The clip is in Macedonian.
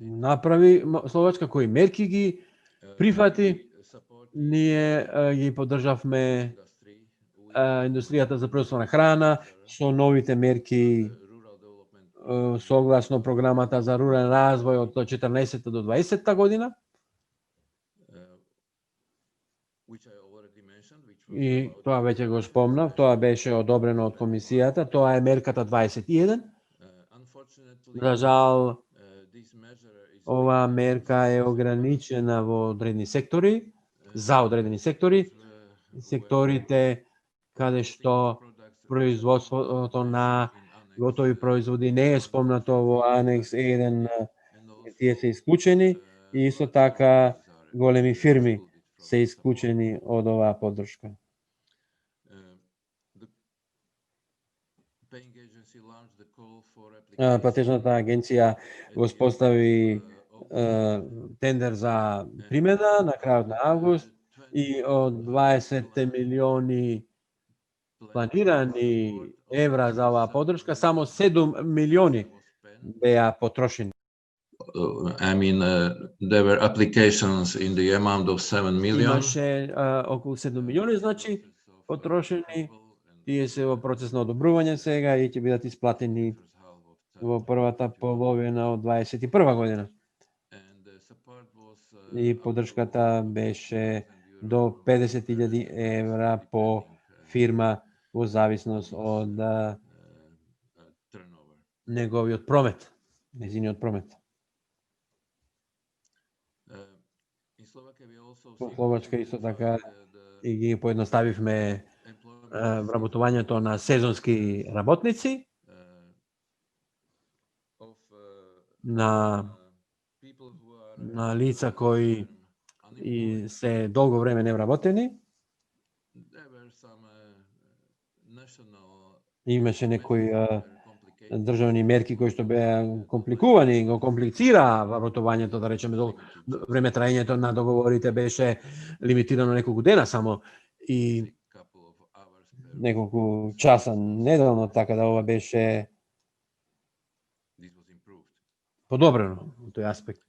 направи Словачка, кои мерки ги прифати. Ние ги поддржавме индустријата за производство на храна со новите мерки согласно програмата за рурален развој од 14 до 20 година. И тоа веќе го спомнав, тоа беше одобрено од комисијата, тоа е мерката 21. За жал, оваа мерка е ограничена во одредени сектори, за одредени сектори, секторите каде што производството на готови производи не е спомнато во анекс 1, тие се исклучени и исто така големи фирми се исклучени од оваа поддршка. Платежната агенција го спостави тендер за примена на крајот на август и од 20 милиони планирани евра за оваа поддршка, само 7 милиони беа потрошени. There were applications in the amount of 7 million. Имаше околу 7 милиони, значи, потрошени. Тие се во процес на одобрување сега и ќе бидат исплатени во првата половина од 21 година. И поддршката беше до 50.000 евра по фирма во зависност од неговиот промет, незиниот промет. Во Словачка исто така и ги поедноставивме вработувањето на сезонски работници, на лица кои и се долго време невработени. Имаше некои државни мерки кои што беа компликувани, го комплицира вработувањето, да речеме, време траењето на договорите беше лимитирано неколку дена само и неколку часа неделно, така да ова беше подобрено во тој аспект.